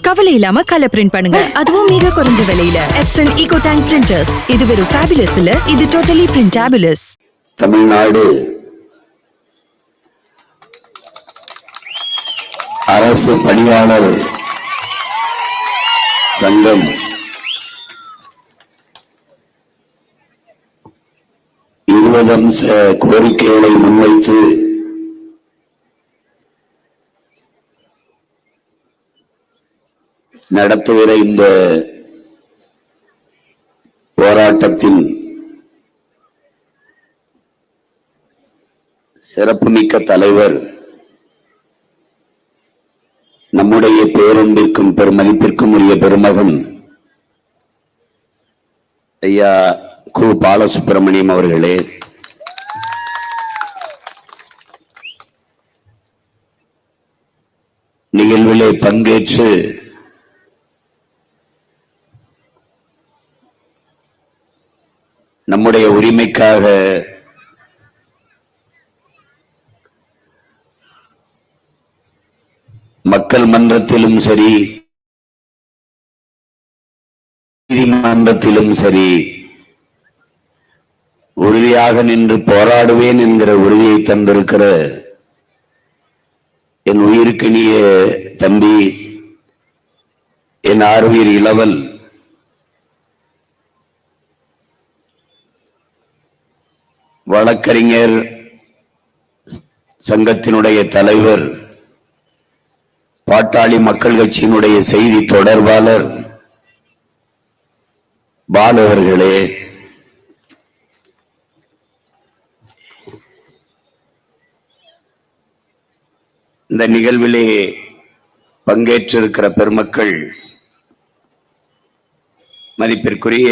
கவலை இல்லாம colour print பண்ணுங்க, அதுவும் மிக குறைஞ்ச விலையில. Epson EcoTank printers. இது வெறும் ஃபேபுலஸ் இல்ல, இது டோட்டலி பிரிண்டபிளஸ். தமிழ்நாடு அரசு பணியாளர் சங்கம் அம்ச கோரிக்கைகளை முன்வைத்து நடத்துகிற இந்த போராட்டத்தின் சிறப்புமிக்க தலைவர், நம்முடைய பேரன்பிற்கும் பெருமதிப்பிற்கும் உரிய பெருமகன் ஐயா கு. பாலசுப்பிரமணியம் அவர்களே, நிகழ்விலே பங்கேற்று நம்முடைய உரிமைக்காக மக்கள் மன்றத்திலும் சரி, நீதிமன்றத்திலும் சரி உறுதியாக நின்று போராடுவேன் என்கிற உறுதியை தந்திருக்கிற என் உயிருக்கினிய தம்பி, என் ஆறுயிர் இளவல் வழக்கறிஞர் சங்கத்தினுடைய தலைவர், பாட்டாளி மக்கள் கட்சியினுடைய செய்தி தொடர்பாளர் பாலு அவர்களே, இந்த நிகழ்விலே பங்கேற்றிருக்கிற பெருமக்கள், மதிப்பிற்குரிய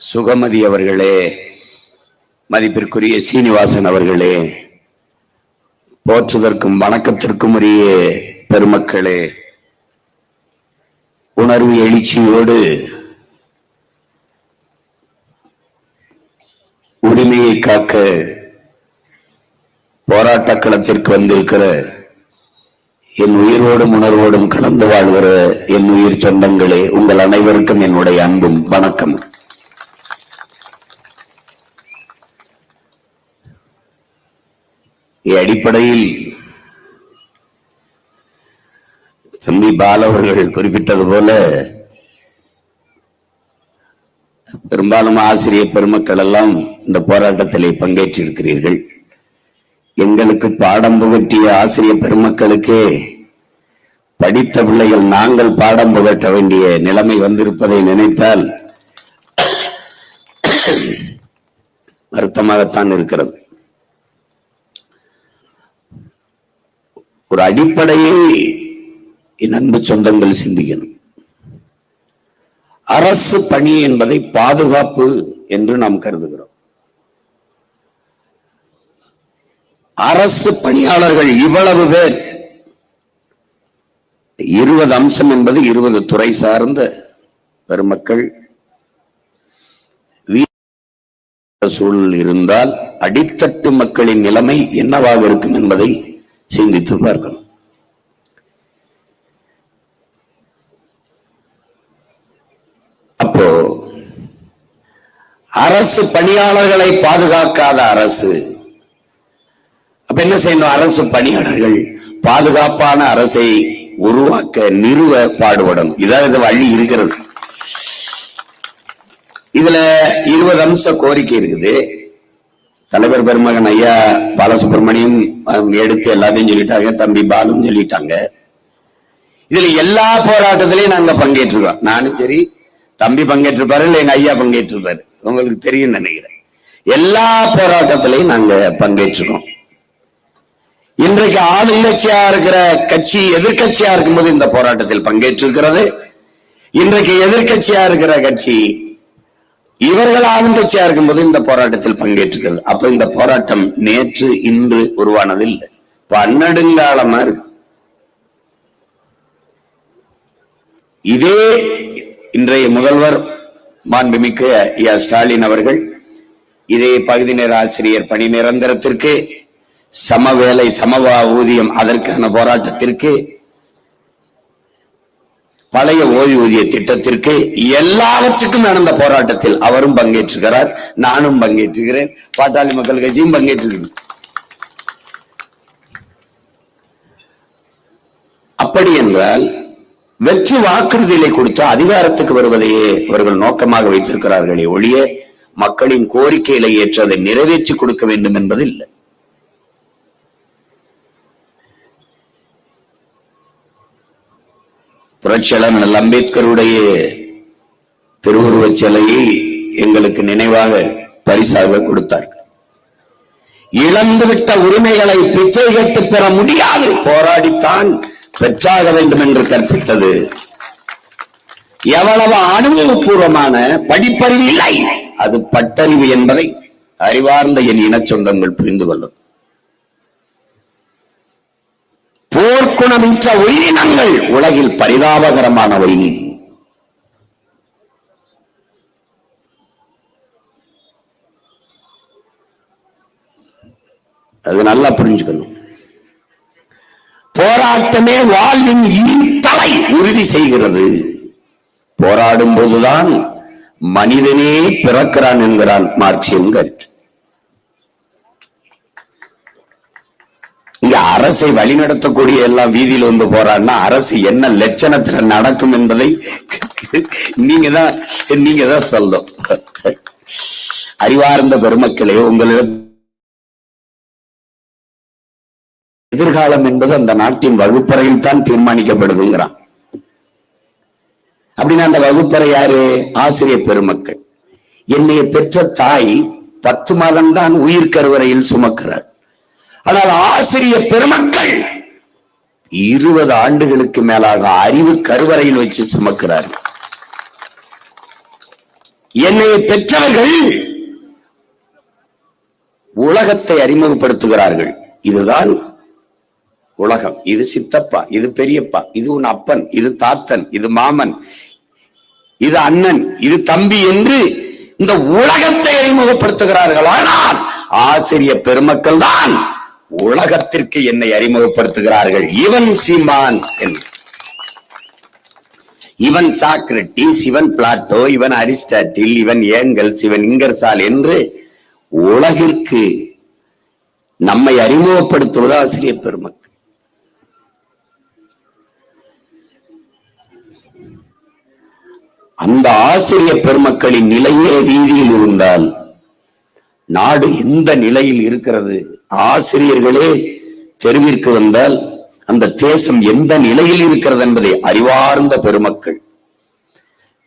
சுகமதி அவர்களே, மதிப்பிற்குரிய சீனிவாசன் அவர்களே, போற்றுதற்கும் வணக்கத்திற்கும் உரிய பெருமக்களே, உணர்வு எழுச்சியோடு உரிமையை காக்க போராட்ட களத்திற்கு வந்திருக்கிற என் உயிரோடும் உணர்வோடும் கலந்து வாழ்கிற என் உயிர் சொந்தங்களே, உங்கள் அனைவருக்கும் என்னுடைய அன்பும் வணக்கம். அடிப்படையில் தம்பி பால அவர்கள் குறிப்பிட்டது போல, பெரும்பாலும் ஆசிரியர் பெருமக்கள் எல்லாம் இந்த போராட்டத்திலே பங்கேற்றிருக்கிறீர்கள். எங்களுக்கு பாடம் புகட்டிய ஆசிரியர் பெருமக்களுக்கே படித்த பிள்ளைகள் நாங்கள் பாடம் புகட்ட வேண்டிய நிலைமை வந்திருப்பதை நினைத்தால் வருத்தமாகத்தான் இருக்கிறது. ஒரு அடிப்படையை என் அன்பு சொந்தங்கள் சிந்திக்கணும். அரசு பணி என்பதை பாதுகாப்பு என்று நாம் கருதுகிறோம். அரசு பணியாளர்கள் இவ்வளவு பேர், 20 அம்சம் என்பது 20 துறை சார்ந்த பெருமக்கள் சூழல் இருந்தால் அடித்தட்டு மக்களின் நிலைமை என்னவாக இருக்கும் என்பதை சிந்தித்து பார்க்கணும். அப்போ அரசு பணியாளர்களை பாதுகாக்காத அரசு, அப்ப என்ன செய்யணும்? அரசு பணியாளர்கள் பாதுகாப்பான அரசை உருவாக்க நிறுவ பாடுபடணும். இதாவது வழி இருக்கிறது. இதுல 20 அம்ச கோரிக்கை இருக்குது. தலைவர் பெருமகன் ஐயா பாலசுப்பிரமணியம் எடுத்து எல்லாத்தையும் சொல்லிட்டாங்க, தம்பி பாலும் சொல்லிட்டாங்க. இதுல எல்லா போராட்டத்திலையும் நாங்க பங்கேற்றுருக்கோம். நானும் சரி, தம்பி பங்கேற்றிருப்பாரு, இல்ல எங்க ஐயா பங்கேற்றிருப்பாரு, உங்களுக்கு தெரியும் நினைக்கிறேன். எல்லா போராட்டத்திலையும் நாங்க பங்கேற்றிருக்கோம். இன்றைக்கு ஆளுங்கட்சியா இருக்கிற கட்சி எதிர்கட்சியா இருக்கும்போது இந்த போராட்டத்தில் பங்கேற்றிருக்கிறது. இன்றைக்கு எதிர்கட்சியா இருக்கிற கட்சி இவர்கள் ஆளுங்கட்சியா இருக்கும்போது இந்த போராட்டத்தில் பங்கேற்றுக்கிறது. அப்ப இந்த போராட்டம் நேற்று இன்று உருவானது இல்லை, பன்னெடுங்காலமா இருக்கு. இதே இன்றைய முதல்வர் மாண்புமிக்க ஐயா ஸ்டாலின் அவர்கள் இதே பகுதி நேர ஆசிரியர் பணி நிரந்தரத்திற்கு, சம வேலை சமவா ஊதியம் அதற்கான போராட்டத்திற்கு, பழைய ஓய்வூதிய திட்டத்திற்கு, எல்லாவற்றுக்கும் நடந்த போராட்டத்தில் அவரும் பங்கேற்றிருக்கிறார், நானும் பங்கேற்றுகிறேன், பாட்டாளி மக்கள் கட்சியும் பங்கேற்றிருக்கிறேன். அப்படி என்றால் வெற்றி வாக்குறுதிகளை கொடுத்து அதிகாரத்துக்கு வருவதையே அவர்கள் நோக்கமாக வைத்திருக்கிறார்களே ஒழிய மக்களின் கோரிக்கைகளை ஏற்று அதை நிறைவேற்றி கொடுக்க வேண்டும் என்பது இல்லை. புரட்சியாளர் அம்பேத்கருடைய திருவுருவச் சிலையை எங்களுக்கு நினைவாக பரிசாக கொடுத்தார்கள். இழந்துவிட்ட உரிமைகளை பிச்சை கேட்டு பெற முடியாது, போராடித்தான் பெற்றாக வேண்டும் என்று கற்பித்தது. எவ்வளவு அனுபவபூர்வமான படிப்பறிவு இல்லை, அது பட்டறிவு என்பதை அறிவார்ந்த என் இன சொந்தங்கள் புரிந்து கொள்ளும். போர்க்குணமின்ற உயிரினங்கள் உலகில் பரிதாபகரமானவை. அது நல்லா புரிஞ்சுக்கணும். போராட்டமே வாழ்வின் இருத்தலை உறுதி செய்கிறது. போராடும் போதுதான் மனிதனே பிறக்கிறான் என்கிறான் மார்க்சியம் கருத்து. இங்க அரசை வழிநடத்தக்கூடிய எல்லாம் வீதியில் வந்து போறான்னா அரசு என்ன லட்சணத்துல நடக்கும் என்பதை நீங்க தான் சொல்லணும். அறிவார்ந்த பெருமக்களே, உங்களிடம் எதிர்காலம் என்பது அந்த நாட்டின் வகுப்பறையில் தான் தீர்மானிக்கப்படுதுங்கிறான். அப்படின்னா அந்த வகுப்பறை யாரு? ஆசிரியர் பெருமக்கள். என்னைய பெற்ற தாய் 10 மாதம் தான் உயிர் கருவறையில் சுமக்கிறார். ஆனால் ஆசிரியர் பெருமக்கள் 20 ஆண்டுகளுக்கு மேலாக அறிவு கருவறையில் வச்சு சுமக்கிறார். என்னைய பெற்றவர்கள் உலகத்தை அறிமுகப்படுத்துகிறார்கள். இதுதான் உலகம், இது சித்தப்பா, இது பெரியப்பா, இது உன் அப்பன், இது தாத்தன், இது மாமன், இது அண்ணன், இது தம்பி என்று இந்த உலகத்தை அறிமுகப்படுத்துகிறார்கள். ஆனால் ஆசிரியர் பெருமக்கள் தான் உலகத்திற்கு என்னை அறிமுகப்படுத்துகிறார்கள். இவன் சீமான், இவன் சாக்ரட்டிஸ், இவன் பிளாட்டோ, இவன் அரிஸ்டாட்டில், இவன் ஏங்கல்ஸ், இவன் இங்கர்சால் என்று உலகிற்கு நம்மை அறிமுகப்படுத்துவது ஆசிரியர் பெருமக்கள். அந்த ஆசிரியர் பெருமக்களின் நிலையே வீதியில் இருந்தால் நாடு எந்த நிலையில் இருக்கிறது? ஆசிரியர்களே தெருவிற்கு வந்தால் அந்த தேசம் எந்த நிலையில் இருக்கிறது என்பதை அறிவார்ந்த பெருமக்கள்.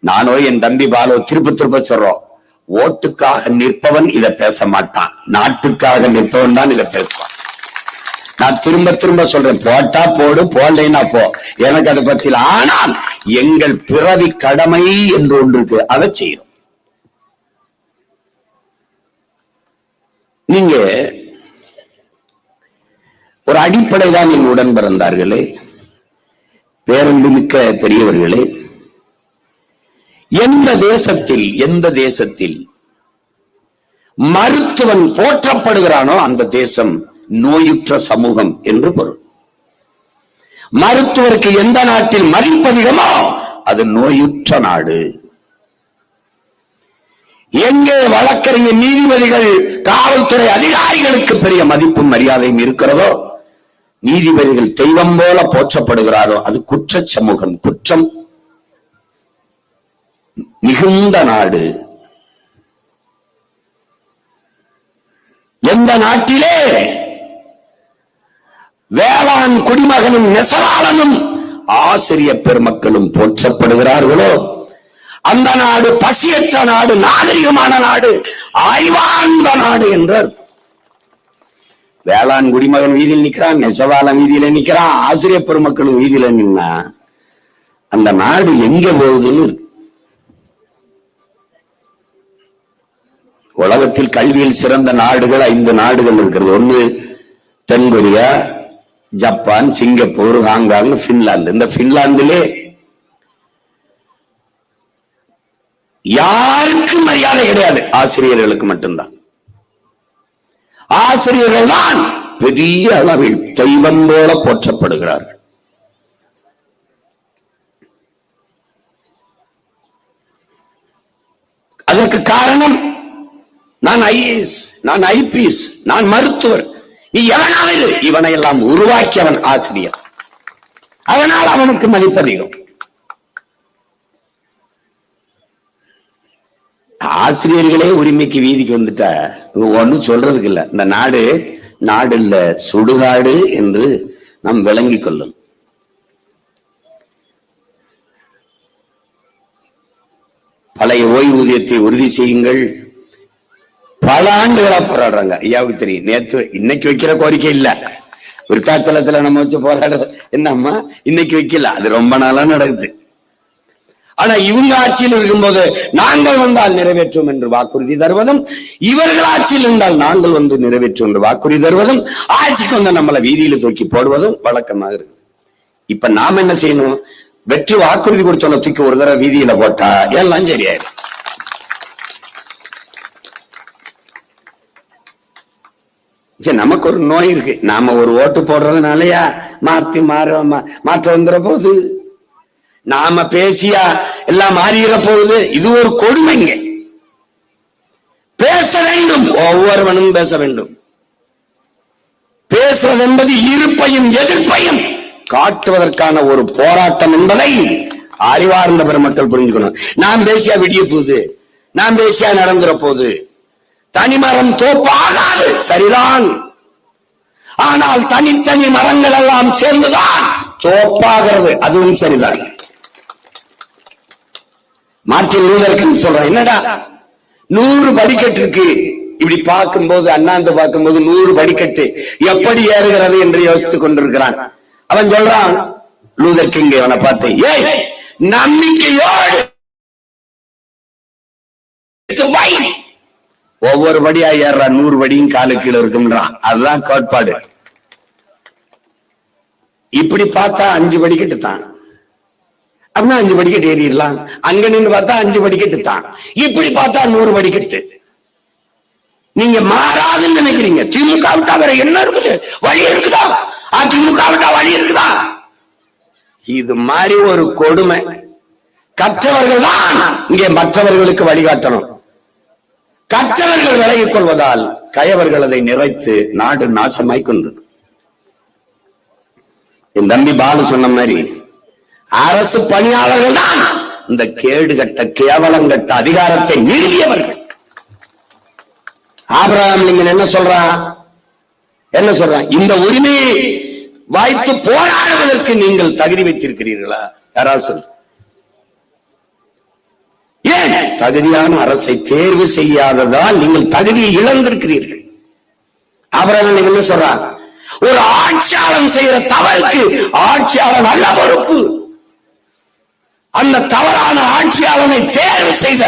நானோ என் தம்பி பாலோ திருப்ப சொல்றோம், ஓட்டுக்காக நிற்பவன் இதை பேச மாட்டான், நாட்டுக்காக நிற்பவன் தான் இதை பேசுவான். நான் திரும்ப சொல்றேன், போட்டா போடு, போடலைன்னா போ, எனக்கு அதை பத்தி. ஆனால் எங்கள் பிறவி கடமை என்று ஒன்று இருக்கு, அதை செய்யணும். நீங்க ஒரு அடிப்படை தான் என் உடன் பிறந்தார்களே, பேரன்புமிக்க பெரியவர்களே, எந்த தேசத்தில் மருத்துவன் போற்றப்படுகிறானோ அந்த தேசம் நோயுற்ற சமூகம் என்று பொருள். மருத்துவருக்கு எந்த நாட்டில் மதிப்பதிகமோ அது நோயுற்ற நாடு. எங்கே வழக்கறிஞர், நீதிபதிகள், காவல்துறை அதிகாரிகளுக்கு பெரிய மதிப்பும் மரியாதையும் இருக்கிறதோ, நீதிபதிகள் தெய்வம் போல போற்றப்படுகிறாரோ அது குற்ற சமூகம், குற்றம் மிகுந்த நாடு. எந்த நாட்டிலே வேளாண் குடிமகனும் நெசவாளனும் ஆசிரியர் பெருமக்களும் போற்றப்படுகிறார்களோ அந்த நாடு பசியற்ற நாடு, நாகரிகமான நாடு, அறிவார்ந்த நாடு என்றார். வேளாண் குடிமகன் வீதியில் நிற்கிறான், நெசவாளன் வீதியில நிற்கிறான், ஆசிரியர் பெருமக்களும் வீதியில நின்னா அந்த நாடு எங்க போகுதுன்னு இருக்கு. உலகத்தில் கல்வியில் சிறந்த நாடுகள் 5 நாடுகள் இருக்கிறது. ஒன்னு தென்கொரியா, ஜப்பான், சிங்கப்பூர், ஹாங்காங், பின்லாந்து. இந்த பின்லாந்திலே யாருக்கும் மரியாதை கிடையாது, ஆசிரியர்களுக்கு மட்டும்தான். ஆசிரியர்கள் தான் பெரிய அளவில் தெய்வம் போல போற்றப்படுகிறார்கள். அதற்கு காரணம், நான் ஐஏஎஸ், நான் ஐபிஎஸ், நான் மருத்துவர், நீ எவனாவது இவனை எல்லாம் உருவாக்கியவன் ஆசிரியர். அதனால் அவனுக்கு மதிப்பதிகம். ஆசிரியர்களே உரிமைக்கு வீதிக்கு வந்துட்டா ஒன்னும் சொல்றதுக்கு இல்ல. இந்த நாடு இல்ல, சுடுகாடு என்று நாம் விளங்கிக் கொள்ளும். பழைய ஓய்வூதியத்தை உறுதி செய்யுங்கள். பல ஆண்டுகளா போராடுறாங்க. ஐயாவுக்கு தெரியும். நேற்று இன்னைக்கு வைக்கிற கோரிக்கை இல்ல, விருத்தாச்சலத்துல நம்ம வச்சு போராடுறது என்னம்மா இன்னைக்கு வைக்கல, அது ரொம்ப நாளா நடக்குது. ஆனா இவங்க ஆட்சியில் இருக்கும்போது நாங்கள் வந்தால் நிறைவேற்றும் என்று வாக்குறுதி தருவதும், இவர்கள் ஆட்சியில் இருந்தால் நாங்கள் வந்து நிறைவேற்றும் என்று வாக்குறுதி தருவதும், ஆட்சிக்கு வந்து நம்மளை வீதியில தூக்கி போடுவதும் வழக்கமாக இருக்கு. இப்ப நாம என்ன செய்யணும்? வெற்றி வாக்குறுதி கொடுத்தோம் தூக்கி ஒரு தடவை வீதியில போட்டா எல்லாம் சரியாயிரும். நமக்கு ஒரு நோய் இருக்கு. நாம ஒரு ஓட்டு போடுறதுனாலயா மாற்றம் வந்துட போகுது? நாம பேசியா எல்லாம் மாறிட போகுது? இது ஒரு கொடுமைங்க. பேச வேண்டும், ஒவ்வொருவனும் பேச வேண்டும். பேசுவது என்பது இருப்பையும் எதிர்ப்பையும் காட்டுவதற்கான ஒரு போராட்டம் என்பதை அறிவார்ந்த பெருமக்கள் புரிஞ்சுக்கணும். நாம் பேசியா விடிய போகுது, நாம் பேசியா நடந்துற போகுது. தனிமரம் தோப்பாகாது, சரிதான். ஆனால் தனித்தனி மரங்கள் எல்லாம் சேர்ந்துதான் தோப்பாகிறது, அதுவும் சரிதான். மார்ட்டின் லூதர் கிங் சொல்றான், என்னடா 100 படிக்கட்டு இருக்கு, இப்படி பார்க்கும்போது அண்ணாந்து பார்க்கும்போது 100 படிக்கட்டு எப்படி ஏறுகிறது என்று யோசித்துக் கொண்டிருக்கிறான். அவன் சொல்றான், லூதர் கிங் அவனை பார்த்து, ஏய் நம்பிக்கையோடு ஒவ்வொரு படியா ஏறான், 100 படியும் காலு கீழே இருக்கும்ன்றான். அதுதான் கோட்பாடு. இப்படி பார்த்தா 5 படிக்கட்டு தான், அப்படின்னா 5 படிக்கட்டு ஏறிடலாம். அங்க நின்று பார்த்தா 5 படிக்கட்டு தான், இப்படி பார்த்தா 100 படிக்கட்டு. நீங்க மாறாதுன்னு நினைக்கிறீங்க. திமுக விட்டா வேற என்ன இருக்குது? வழி இருக்குதா? அதிமுக விட்டா வழி இருக்குதா? இது மாதிரி ஒரு கொடுமை. கற்றவர்கள் தான் இங்கே மற்றவர்களுக்கு வழிகாட்டணும். கற்றவர்கள் விலகிக் கொள்வதால் கயவர்கள் அதை நிறைத்து நாடு நாசமாய் கொண்டது. என் தம்பி பாலு சொன்ன மாதிரி அரசு பணியாளர்கள் தான் இந்த கேடுகட்ட கேவலங்கட்ட அதிகாரத்தை நிறுவியவர்கள். ஆபிரகாம் லிங்கன் என்ன சொல்றான்? இந்த உரிமையை வாய்த்து போராடுவதற்கு நீங்கள் தகுதி வைத்திருக்கிறீர்களா? யாராவது ஏன் தகுதியான அரசை தேர்வு செய்யாததால் நீங்கள் தகுதியை இழந்திருக்கிறீர்கள். ஆபிரகாம் லிங்கன் என்ன சொல்றான்? ஒரு ஆட்சியாளன் செய்கிற தவறுக்கு ஆட்சியாளன் அல்ல பொறுப்பு. அந்த தவறான ஆட்சியாளனை தேர்வு செய்த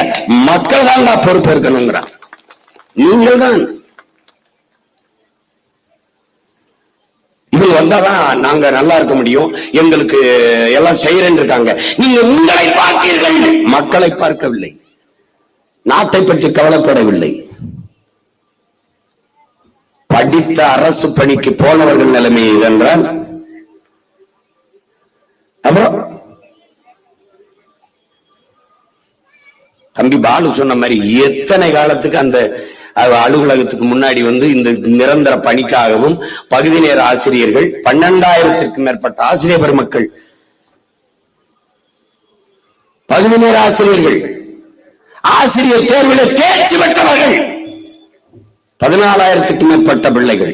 மக்கள் தான் பொறுப்பு இருக்கணுங்கிறான். நீங்கள் தான். இது வந்தாதான் நாங்க நல்லா இருக்க முடியும், எங்களுக்கு எல்லாம் செய்யறேன்னு இருக்காங்க. நீங்க உங்களை பார்த்தீர்கள், மக்களை பார்க்கவில்லை, நாட்டை பற்றி கவலைப்படவில்லை. படித்த அரசு பணிக்கு போனவர்கள் நிலைமை இதென்றால் அப்புறம் தம்பி பாலு சொன்ன மாதிரி எத்தனை காலத்துக்கு அந்த அலுவலகத்துக்கு முன்னாடி வந்து இந்த நிரந்தர பணிக்காகவும் பகுதி நேர ஆசிரியர்கள் 12,000க்கும் மேற்பட்ட ஆசிரியர் பெருமக்கள், பகுதி நேர ஆசிரியர்கள், ஆசிரியர் தேர்வில் தேர்ச்சி பெற்றவர்கள் 14,000க்கும் மேற்பட்ட பிள்ளைகள்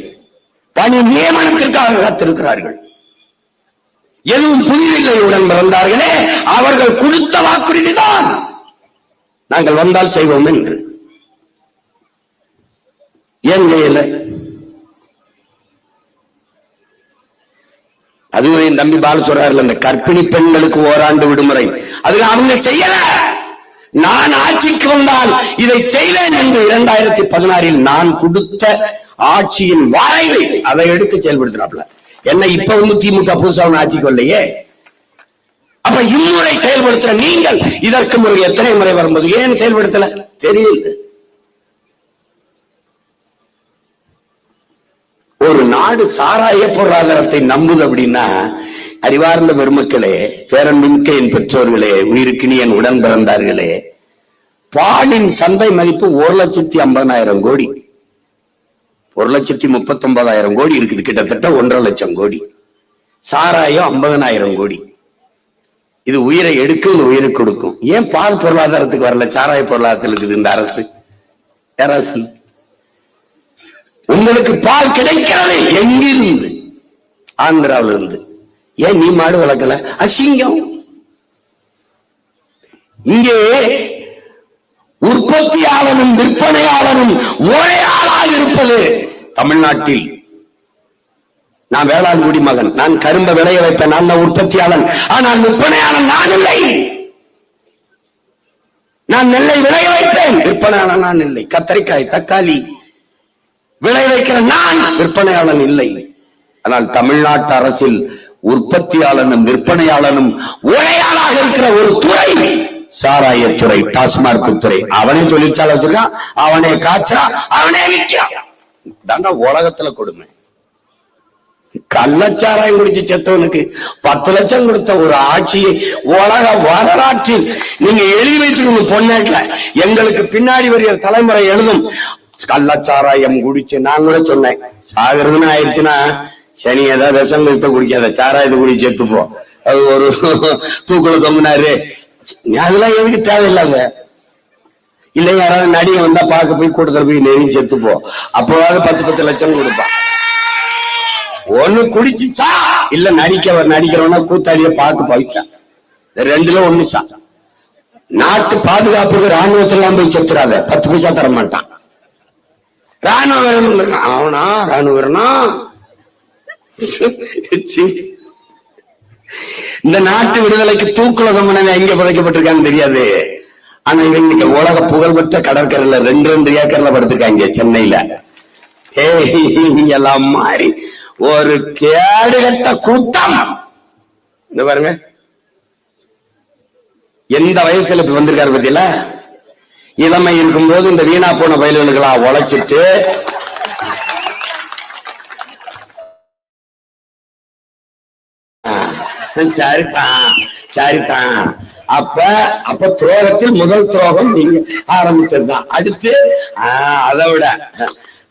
பணி நியமனத்திற்காக காத்திருக்கிறார்கள். எதுவும் புதிதில்லை, உடன் பிறந்தார்களே அவர்கள் கொடுத்த வாக்குறுதிதான் நாங்கள் வந்தால் செய்வோம் என்று. ஏன் செய்யல? அதுவே என் தம்பி பாலு சொல்றாரு, இந்த கர்ப்பிணி பெண்களுக்கு ஓராண்டு விடுமுறை, அதுக்கு அவங்க செய்யல. நான் ஆட்சிக்கு வந்தால் இதை செய்வேன் என்று 2016 நான் கொடுத்த ஆட்சியின் வரைவை அதை எடுத்து செயல்படுத்தினாப்ல. என்ன இப்ப வந்து திமுக புதுசா ஆட்சிக்கு வரலையே. அப்ப இம்முறை செயல்படுத்துற நீங்கள் இதற்கு முறை எத்தனை முறை வரும்போது ஏன் செயல்படுத்தல தெரியல. நாடு சாராய பொருளாதாரத்தை நம்புது அப்படின்னா, அறிவார்ந்த பெருமக்களே, பேரன்பின்க என் பெற்றோர்களே, உயிருக்கினி என் உடன் பிறந்தார்களே, பாலின் சந்தை மதிப்பு 1,50,000 கோடி, 1,39,000 கோடி இருக்குது, கிட்டத்தட்ட 1.5 லட்சம் கோடி. சாராயம் 50,000 கோடி. இது உயிரை எடுக்கும், இது உயிரை கொடுக்கும். ஏன் பால் பொருளாதாரத்துக்கு வரல, சாராய பொருளாதாரத்தில் இருக்குது இந்த அரசு? அரசு உங்களுக்கு பால் கிடைக்கிறது எங்கிருந்து? ஆந்திராவில இருந்து. ஏன் நீ மாடு வளர்க்கல? அசிங்கம். இங்கே உற்பத்தியாளனும் விற்பனையாளனும் ஒரே ஆளாக இருப்பது தமிழ்நாட்டில். நான் வேளாண் குடிமகன், நான் கரும்பை விளைய வைப்பேன், நான் தான் உற்பத்தியாளன். ஆனால் விற்பனையாளன் நான் இல்லை. நான் நெல்லை விளைய வைப்பேன், விற்பனையாளன் நான் இல்லை. கத்தரிக்காய், தக்காளி விளைய வைக்கிற நான், விற்பனையாளன் இல்லை. ஆனால் தமிழ்நாட்டு அரசில் உற்பத்தியாளனும் விற்பனையாளனும் ஒரே ஆளாக இருக்கிற ஒரு துறை சாராயத்துறை, டாஸ்மார்க் துறை. அவனே தொழிற்சாலை வச்சிருக்கான், அவனே காய்ச்சா, அவனே விற்கிறான். தாண்டா உலகத்துல கொடுமை. கள்ளச்சாராயம் குடிச்சு செத்தவனுக்கு 10 லட்சம் கொடுத்த ஒரு ஆட்சியை உலக வரலாற்றில் நீங்க எழுதி வச்சுக்கணும். பொன்னாட்டுல எங்களுக்கு பின்னாடி வருகிற தலைமுறை எழுதும், கள்ளச்சாராயம் குடிச்சு. நான் கூட சொன்னேன், சாகிறதுன்னு ஆயிடுச்சுன்னா சனி ஏதாவது விஷம் விஷத்தை குடிக்காத, சாராயத்தை குடி செத்துப்போ. அது ஒரு தூக்குல தொங்கினாரு, அதெல்லாம் எதுக்கு தேவையில்லாத. இல்ல யாராவது நடிகை வந்தா பார்க்க போய் கூட்டத்தில் போய் நெறி செத்துப்போ, அப்போவாது 10 லட்சம் கொடுப்பான். ஒண்ணு குடிச்சுச்சா, இல்ல நடிக்கிறவனா கூத்தாடிய பார்க்க போயிச்சான். ரெண்டுல ஒண்ணுச்சா. நாட்டு பாதுகாப்புக்கு ராணுவத்திலாம் போய் செத்துறாத, 10 பைசா தர மாட்டான். ராணுவ வீரன் இருக்கான், அவனா ராணுவ வீரனா? இந்த நாட்டு விடுதலைக்கு தூக்குல தம்மனவன் எங்க புதைக்கப்பட்டிருக்கான்னு தெரியாது. ஆனா இவங்க உலக புகழ்பெற்ற கடற்கரையில 2 ஏக்கர்ல படுத்திருக்காங்க சென்னையில. எல்லாம் மாறி ஒரு கேடுகட்ட கூட்டம். இந்த பாருங்க, எந்த வயசுல இப்ப வந்திருக்காரு பத்தியில. இளமை இருக்கும் போது இந்த வீணா போன வயல்களா உழைச்சிட்டு சரிதான். அப்ப துரோகத்தில் முதல் துரோகம் நீங்க ஆரம்பிச்சதுதான். அடுத்து அதை விட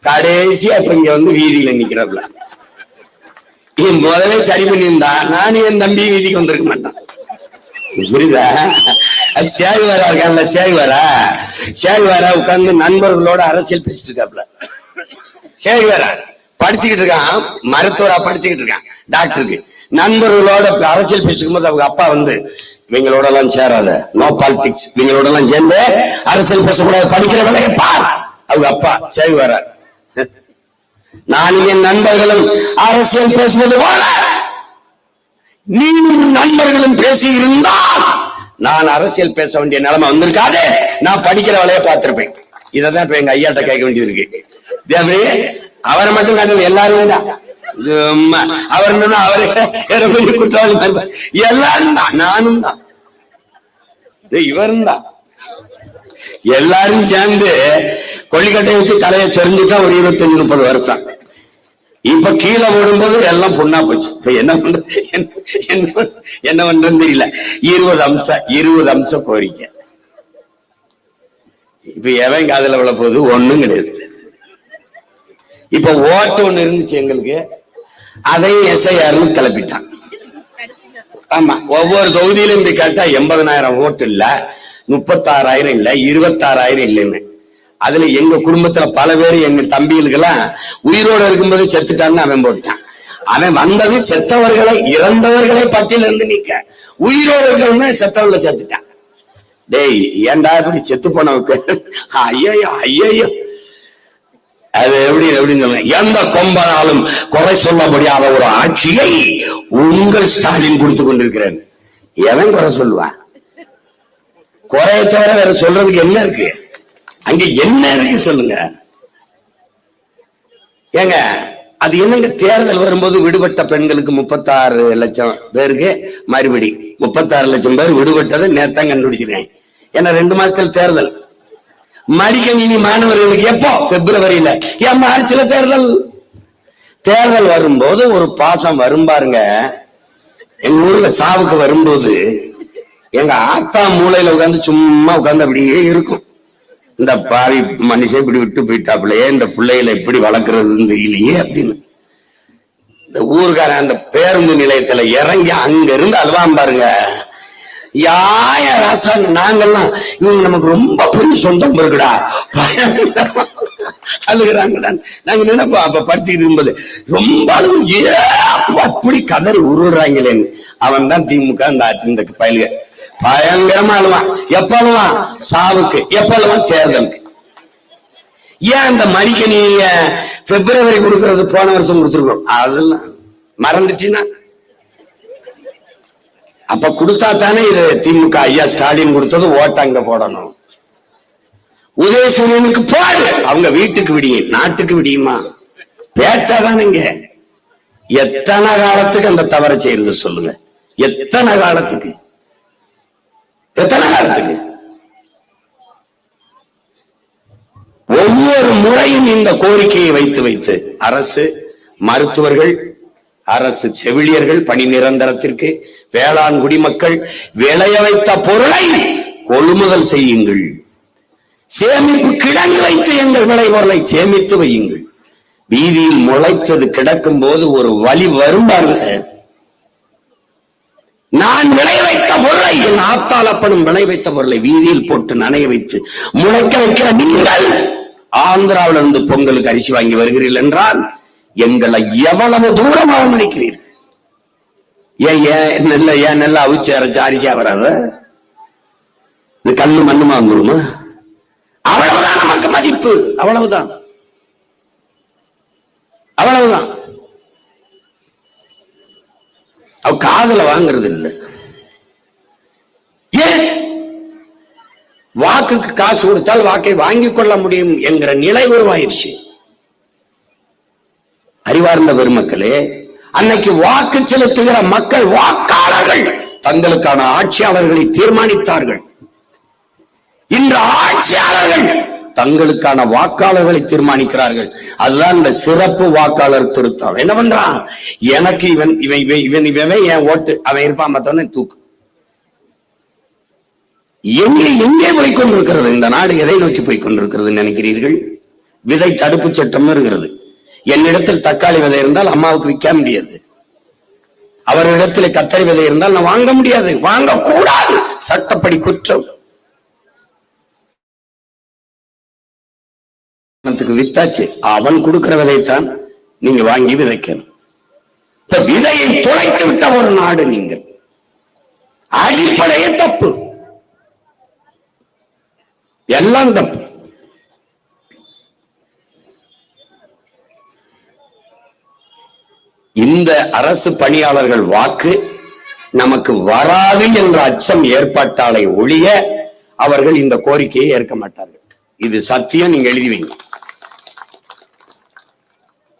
கடைசியா இப்ப இங்க வந்து வீதியில நிக்கிறப்பல முதலே சரி பண்ணியிருந்தா நானும் என் தம்பி வீதிக்கு வந்திருக்க மாட்டான். புரியுதா? அது சேகுவாரா இருக்கான்ல, சேகுவாரா உட்கார்ந்து நண்பர்களோட அரசியல் பேசிட்டு இருக்காப்ல. சேகுவாரா படிச்சுக்கிட்டு இருக்கான், மருத்துவரா படிச்சுக்கிட்டு இருக்கான், டாக்டருக்கு. நண்பர்களோட அரசியல் பேசிட்டு இருக்கும்போது அவங்க அப்பா வந்து, இவங்களோட எல்லாம் சேராத, நோ பாலிடிக்ஸ், இவங்களோட எல்லாம் சேர்ந்து அரசியல் பேசக்கூடாது, படிக்கிற வேலையை பார். அவங்க அப்பா சேகுவாரா. நானும் என் நண்பர்களும் அரசியல் பேசுவது போல நீயும் நண்பர்களும் பேசி இருந்தால் நான் அரசியல் பேச வேண்டிய நிலைமை வந்திருக்காது. நான் படிக்கிற வேலையை பார்த்திருப்பேன். இததான் இப்ப எங்க ஐயாட்ட கேட்க வேண்டியது இருக்கு. அவரை மட்டும் காட்டு, எல்லாரும் அவர் அவரே குற்றவாளி எல்லாரும் தான், நானும் தான், இவரும் தான். எல்லாரும் சேர்ந்து கொள்ளிக்கட்டை வச்சு தலையை சொரிஞ்சுட்டா ஒரு 25-30 வருஷம். இப்ப கீழே ஓடும்போது எல்லாம் பொண்ணா போச்சு. இப்ப என்ன பண்றதுன்னு தெரியல. 20 அம்சம் கோரிக்கை. இப்ப எவன் காதல விழ போகுது? ஒண்ணும் கிடையாது. இப்ப ஓட்டு ஒண்ணு இருந்துச்சு எங்களுக்கு, அதையும் எஸ்ஐஆர்னு கிளப்பிட்டான். ஆமா, ஒவ்வொரு தொகுதியிலும் இப்படி கேட்டா 80,000 ஓட்டு இல்ல, 36,000 இல்ல, 26,000 இல்லைன்னு. அதுல எங்க குடும்பத்துல பல பேர், எங்க தம்பிகளுக்கெல்லாம் உயிரோடு இருக்கும்போது செத்துட்டான்னு அவன் போட்டான். அவன் வந்தது செத்தவர்களை, இறந்தவர்களை பட்டியல இருந்து நீக்க, உயிரோடு இருக்கணும்னு செத்தவர்களை செத்துட்டான். டேய், ஏன்டா இப்படி செத்து போனவுக்கு? ஐயோ அது எப்படின்னு சொல்ல, எந்த கொம்பனாலும் குறை சொல்ல முடியாத ஒரு ஆட்சியை உங்கள் ஸ்டாலின் கொடுத்து கொண்டிருக்கிறார். எவன் குறை சொல்லுவான்? குறைய தவிர வேற சொல்றதுக்கு என்ன இருக்கு? அங்க என்ன இருக்கு சொல்லுங்க. ஏங்க, அது என்னங்க, தேர்தல் வரும்போது விடுபட்ட பெண்களுக்கு 36 லட்சம் பேருக்கு மறுபடி 36 லட்சம் பேர் விடுபட்டதை நேத்தான் கண்டுபிடிச்சிருக்கேன். ஏன்னா 2 மாசத்துல தேர்தல். மடிக்கணினி மாணவர்களுக்கு எப்போ? பிப்ரவரியில. ஏன் மார்ச்ல தேர்தல்? தேர்தல் வரும்போது ஒரு பாசம் வரும் பாருங்க. எங்க ஊர்ல சாவுக்கு வரும்போது எங்க ஆத்தா மூலையில உட்காந்து சும்மா உட்காந்து அப்படியே இருக்கும். இந்த பாவி மனுஷன் இப்படி விட்டு போயிட்டாப்புலையே, இந்த பிள்ளைகளை எப்படி வளர்க்கறதுன்னு தெரியலையே அப்படின்னு. இந்த ஊருக்காரன் அந்த பேருந்து நிலையத்துல இறங்கி அங்க இருந்து அழுவாம பாருங்க. யாய ராசா, நாங்கெல்லாம் இவங்க நமக்கு ரொம்ப பெரிய சொந்தம் இருக்குடா அழுகிறாங்கடா. நாங்க நினைப்போம் அப்ப படிச்சுக்கிட்டு இருக்கும்போது ரொம்ப அழுகு, அப்படி கதறி உருள்றாங்களேன்னு. அவன் தான் திமுக இந்த பயலுக பயங்கரமா அழுவான். எப்ப அழுவான்? சாவுக்கு. எப்ப அழுவான்? தேர்தலுக்கு. ஏன் அந்த மணிக்கு நீங்க பிப்ரவரி கொடுக்கறது போன வருஷம் கொடுத்துருக்கோம், அதெல்லாம் மறந்துட்டீங்கன்னா அப்ப கொடுத்தா தானே இது திமுக. ஐயா ஸ்டாலின் கொடுத்தது ஓட்டாங்க போடணும். உதயசூரியனுக்கு போடு, அவங்க வீட்டுக்கு விடியும், நாட்டுக்கு விடியுமா? பேச்சாதானுங்க. எத்தனை காலத்துக்கு அந்த தவறை செய்யறது சொல்லுங்க? எத்தனை காலத்துக்கு? எத்தனை காலத்துக்கு? ஒவ்வொரு முறையும் இந்த கோரிக்கையை வைத்து வைத்து அரசு, மருத்துவர்கள், அரசு செவிலியர்கள் பணி நிரந்தரத்திற்கு, வேளாண் குடிமக்கள் விளைய வைத்த பொருளை கொள்முதல் செய்யுங்கள், சேமிப்பு கிடங்கு வைத்து எங்கள் விளைபொருளை சேமித்து வையுங்கள். வீதியில் முளைத்தது கிடக்கும் போது ஒரு வழி வரும்பாருங்க. நான் விளை வைத்த பொருளை, என் ஆத்தால் அப்பனும் விளை வைத்த பொருளை வீதியில் போட்டு நனைய வைத்து முளைக்க வைக்கிற நீங்கள் ஆந்திராவில இருந்து பொங்கலுக்கு அரிசி வாங்கி வருகிறீர்கள் என்றால் எங்களை எவ்வளவு தூரம் அவமதிக்கிறீர்கள். ஏன் நெல்ல அவிச்சு அரைச்சு அரிசியா வராத? இது கல்லு மண்ணுமா வந்துருமா? அவ்வளவுதான் நமக்கு மதிப்பு. அவ்வளவுதான், அவ்வளவுதான். அவ காதுல வாங்குறது இல்லை. ஏன்? வாக்குக்கு காசு கொடுத்தால் வாக்கை வாங்கிக் கொள்ள முடியும் என்கிற நிலை உருவாயிருச்சு. அறிவார்ந்த பெருமக்களே, அன்னைக்கு வாக்கு செலுத்துகிற மக்கள், வாக்காளர்கள் தங்களுக்கான ஆட்சியாளர்களை தீர்மானித்தார்கள். இன்று ஆட்சியாளர்கள் தங்களுக்கான வாக்காளர்களை தீர்மானிக்கிறார்கள். அதுதான் இந்த சிறப்பு வாக்காளர் திருத்தம். என்ன பண்றான்? எனக்கு இவன் இவன் இவன் இவன் என் ஓட்டு, அவன் இருப்பான், மத்தவன தூக்கு. எங்கே போய்கொண்டிருக்கிறது இந்த நாடு? எதை நோக்கி போய்கொண்டிருக்கிறது நினைக்கிறீர்கள்? விதை தடுப்பு சட்டம் இருக்கிறது. என்னிடத்தில் தக்காளி விதை இருந்தால் அம்மாவுக்கு விற்க முடியாது. அவரிடத்தில் கத்தரி விதை இருந்தால் நான் வாங்க முடியாது, வாங்க கூடாது, சட்டப்படி குற்றம். வித்தாச்சு, அவன் கொடுக்கிற விதைத்தான் நீங்க வாங்கி விதைக்கணும். விதையை துளைத்து விட்ட ஒரு நாடு நீங்கள். அடிப்படையே தப்பு, எல்லாம் தப்பு. இந்த அரசு பணியாளர்கள் வாக்கு நமக்கு வராது என்ற அச்சம் ஏற்பட்டாலே ஒழிய அவர்கள் இந்த கோரிக்கையை ஏற்க மாட்டார்கள். இது சத்தியம், நீங்க எழுதி வைங்க.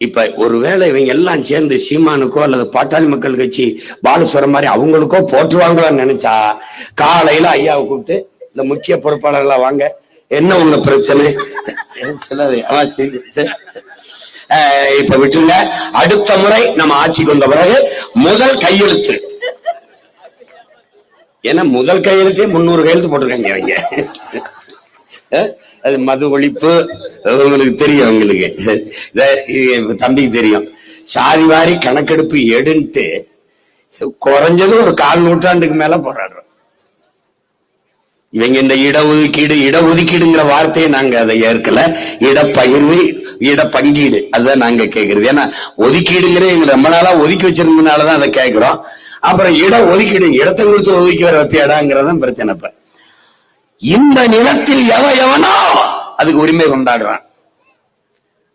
இப்ப ஒருவேளை இவங்க எல்லாம் சேர்ந்து சீமானுக்கோ அல்லது பாட்டாளி மக்கள் கட்சி பாலசுவரம் மாதிரி அவங்களுக்கோ போட்டுருவாங்களான்னு நினைச்சா, காலையில ஐயாவை கூப்பிட்டு இந்த முக்கிய பொறுப்பாளர்களா வாங்க, என்ன உங்க பிரச்சனை, இப்ப விட்டுருங்க, அடுத்த முறை நம்ம ஆட்சிக்கு வந்த பிறகு முதல் கையெழுத்து, ஏன்னா முதல் கையெழுத்தே 300 கையெழுத்து போட்டிருக்காங்க அவங்க. அது மது ஒழிப்பு, உங்களுக்கு தெரியும், உங்களுக்கு தம்பிக்கு தெரியும். சாதி வாரி கணக்கெடுப்பு எடுத்து குறைஞ்சது ஒரு 1/4 நூற்றாண்டுக்கு மேல போராடுறோம். இவங்க இந்த இடஒதுக்கீடுங்கிற வார்த்தையை நாங்க அதை ஏற்கல. இடப்பகிர்வு, இடப்பங்கீடு, அதுதான் நாங்க கேட்கறது. ஏன்னா ஒதுக்கீடுங்கிற எங்க ரொம்ப நாளா ஒதுக்கி வச்சிருந்ததுனாலதான் அதை கேட்கிறோம். அப்புறம் இட ஒதுக்கீடு, இடத்தை கொடுத்து ஒதுக்கி வர வைப்பியாடாங்கிறதான் பிரச்சனை. இப்ப இந்த நிலத்தில் எவனோ அதுக்கு உரிமை கொண்டாடுறான்.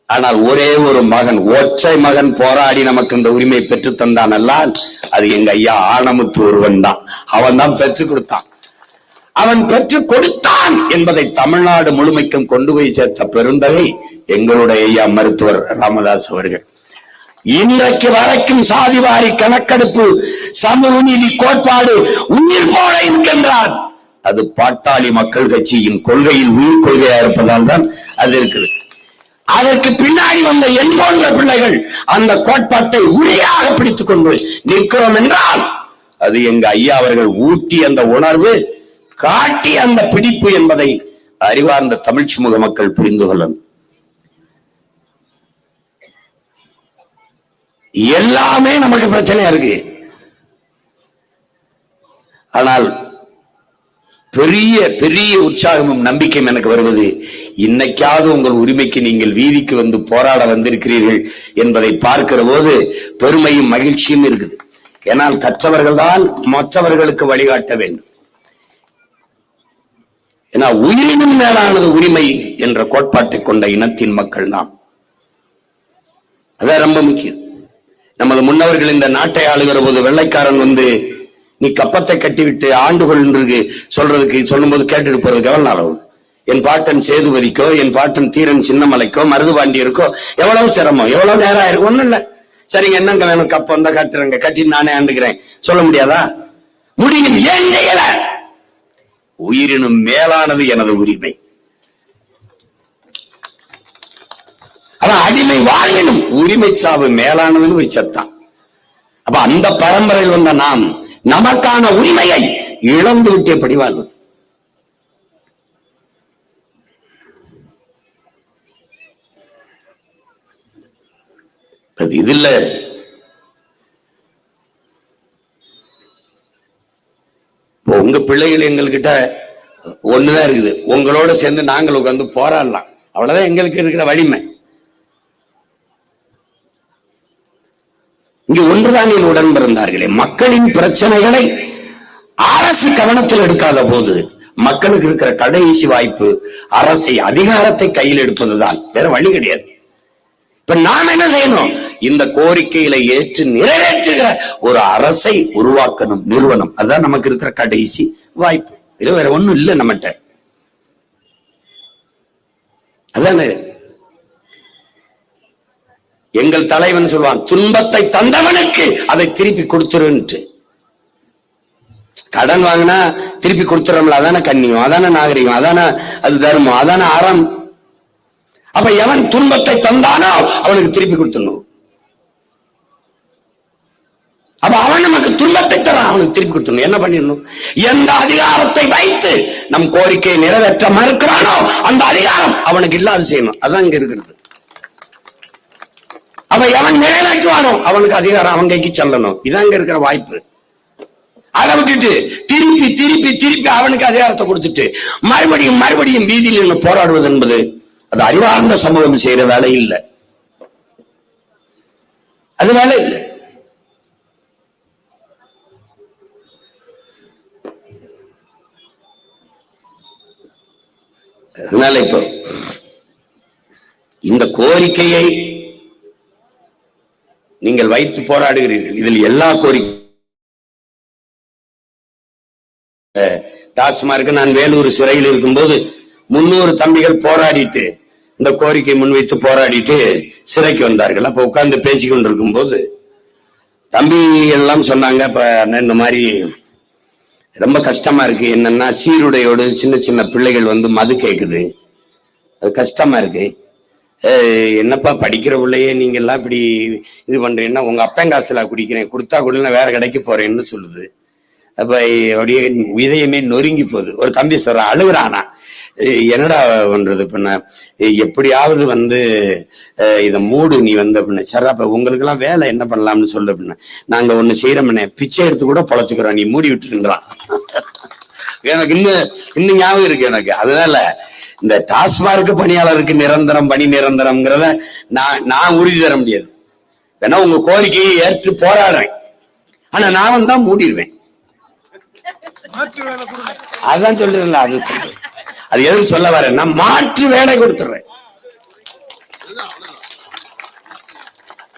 ஆனால் ஒரே ஒரு மகன், ஒற்றை மகன் போராடி நமக்கு இந்த உரிமை பெற்று தந்தான் அல்லால் அது எங்க ஐயா ஆனமுத்து ஒருவன் தான். அவன் தான் பெற்றுக் கொடுத்தான். அவன் பெற்றுக் கொடுத்தான் என்பதை தமிழ்நாடு முழுமைக்கும் கொண்டு போய் சேர்த்த பெருந்தகை எங்களுடைய ஐயா மருத்துவர் ராமதாஸ் அவர்கள். இன்றைக்கு வரைக்கும் சாதிவாரி கணக்கெடுப்பு, சமூக நீதி கோட்பாடு உயிர் போல இருக்கின்றார். அது பாட்டாளி மக்கள் கட்சியின் கொள்கையில் உயிர் கொள்கையா இருப்பதால் தான் அது இருக்குது. அதற்கு பின்னாடி வந்த என் போன்ற பிள்ளைகள் அந்த கோட்பாட்டை உறுதியாக பிடித்துக் கொண்டு நிற்கிறோம் என்றால் அது எங்க ஐயா அவர்கள் ஊட்டி அந்த உணர்வு, காட்டி அந்த பிடிப்பு என்பதை அறிவார்ந்த தமிழ் சமூக மக்கள் புரிந்து கொள்ளணும். எல்லாமே நமக்கு பிரச்சனையா இருக்கு. ஆனால் பெரிய பெரிய உற்சாகமும் நம்பிக்கையும் எனக்கு வருவது, இன்னைக்காவது உங்கள் உரிமைக்கு நீங்கள் வீதிக்கு வந்து போராட வந்திருக்கிறீர்கள் என்பதை பார்க்கிற போது பெருமையும் மகிழ்ச்சியும் இருக்குது. ஏனால் கற்றவர்கள் தான் மற்றவர்களுக்கு வழிகாட்ட வேண்டும். ஏன்னா உயிரினும் மேலானது உரிமை என்ற கோட்பாட்டை கொண்ட இனத்தின் மக்கள் தான். அதான் ரொம்ப முக்கியம். நமது முன்னவர்கள் இந்த நாட்டை ஆளுகிற போது வெள்ளைக்காரன் வந்து நீ கப்பத்தை கட்டிவிட்டு ஆண்டுகள் என்று சொல்றதுக்கு சொல்லும்போது கேட்டுட்டு போறதுக்கு எவ்வளவு நாள் ஆகும்? என் பாட்டன் சேதுபதிக்கோ என் பாட்டன் தீரன் சின்னமலைக்கோ மருதுபாண்டியருக்கோ எவ்வளவு சிரமம், எவ்வளவு நேரம் ஆயிருக்கும். ஒண்ணும் இல்ல, சரிங்க என்னங்க வேணும், கப்பம் தான் கட்டுறேங்க, கட்டி நானே ஆண்டுகிறேன் சொல்ல முடியாதா? முடியும். ஏன் செய்யல? உயிரினும் மேலானது எனது உரிமை. அதான் அடிமை வாழ்வினும் உரிமை சாவு மேலானதுன்னு வச்சத்தான். அப்ப அந்த பரம்பரையில் வந்த நாம் நமக்கான உரிமையை இழந்து விட்டு எப்படி வாழ்வது? இது இல்ல. உங்க பிள்ளைகள் எங்ககிட்ட ஒண்ணுதான் இருக்குது, உங்களோட சேர்ந்து நாங்கள் உட்கார்ந்து போராடலாம், அவ்வளவுதான் எங்களுக்கு இருக்கிற வலிமை. இங்கு ஒன்றுதான் என் உடன் பிறந்தார்களே, மக்களின் பிரச்சனைகளை அரசு கவனத்தில் எடுக்காத போது மக்களுக்கு இருக்கிற கடைசி வாய்ப்பு அரசை, அதிகாரத்தை கையில் எடுப்பதுதான், வேற வழி கிடையாது. இப்ப நாம் என்ன செய்யணும்? இந்த கோரிக்கைகளை ஏற்று நிறைவேற்றுகிற ஒரு அரசை உருவாக்கணும், நிறுவனம். அதுதான் நமக்கு இருக்கிற கடைசி வாய்ப்பு. இது வேற ஒண்ணும் இல்லை நம்மகிட்ட. அதானே எங்கள் தலைவன் சொல்வான், துன்பத்தை தந்தவனுக்கு அதை திருப்பி கொடுத்துருன்ட்டு. கடன் வாங்கினா திருப்பி கொடுத்துறோம்ல, அதான கண்ணியம், அதான நாகரிகம், அதான அது தர்மம், அதான அறம். அப்ப எவன் துன்பத்தை தந்தானோ அவனுக்கு திருப்பி கொடுத்துடணும். அப்ப அவன் நமக்கு துன்பத்தை தரான், அவனுக்கு திருப்பி கொடுத்துடணும். என்ன பண்ணிடணும்? எந்த அதிகாரத்தை வைத்து நம் கோரிக்கையை நிறைவேற்ற மறுக்கிறானோ அந்த அதிகாரம் அவனுக்கு இல்லாது செய்யணும். அதான் இங்க இருக்கிறது. அப்ப எவன் நிறைவேற்றுவானோ அவனுக்கு அதிகாரம் அவன் கைக்கு செல்லணும். இதாங்க இருக்கிற வாய்ப்பு. அதை விட்டுட்டு திருப்பி திருப்பி திருப்பி அவனுக்கு அதிகாரத்தை கொடுத்துட்டு மறுபடியும் மறுபடியும் வீதியில் நின்று போராடுவது என்பது அது அறிவார்ந்த சமூகம் செய்யற வேலை இல்லை. அது வேலை இல்லை. அதனால இப்போ இந்த கோரிக்கையை நீங்கள் வைத்து போராடுகிறீர்கள். இதில் எல்லா கோரிக்கை, டாஸ்மார்க் நான் வேலூர் சிறையில் இருக்கும்போது 300 தம்பிகள் போராடிட்டு இந்த கோரிக்கை முன்வைத்து போராடிட்டு சிறைக்கு வந்தார்கள். அப்ப உட்கார்ந்து பேசிக் கொண்டிருக்கும் போது தம்பி எல்லாம் சொன்னாங்க, இப்ப இந்த மாதிரி ரொம்ப கஷ்டமா இருக்கு. என்னன்னா சீருடையோடு சின்ன சின்ன பிள்ளைகள் வந்து மது கேக்குது, அது கஷ்டமா இருக்கு. என்னப்பா படிக்கிற பிள்ளையே நீங்க எல்லாம் இப்படி இது பண்றீங்கன்னா, உங்க அப்பங்காசுல குடிக்கிறேன், கொடுத்தா கூட வேற கடைக்கு போறேன்னு சொல்லுது. அப்ப அப்படியே இதயமே நொறுங்கி போகுது. ஒரு தம்பி சொல்றான், அழுகுறானா, என்னடா பண்றது அப்படின்னா, எப்படியாவது வந்து இத மூடு நீ வந்து அப்படின்னா. சரி, அப்ப உங்களுக்கு எல்லாம் வேலை என்ன பண்ணலாம்னு சொல்லு அப்படின்னா, நாங்க ஒண்ணு செய்யறோம்னே, பிச்சை எடுத்து கூட பொழைச்சுக்கிறோம், நீ மூடி விட்டுருன்றான். எனக்கு இன்னும் ஞாபகம் இருக்கு எனக்கு. அதனால இந்த டாஸ்மார்க் பணியாளருக்கு நிரந்தரம் பணி நிரந்தரம்ங்கிறத நான் உறுதி தர முடியாது. வேணா உங்க கோரிக்கையை ஏற்று போராடுறேன், ஆனா நான் தான் மூடிடுவேன். அதான் சொல்றேன்ல, அது எதுக்கு சொல்ல வர, நான் மாற்று வேலை கொடுத்துறேன்.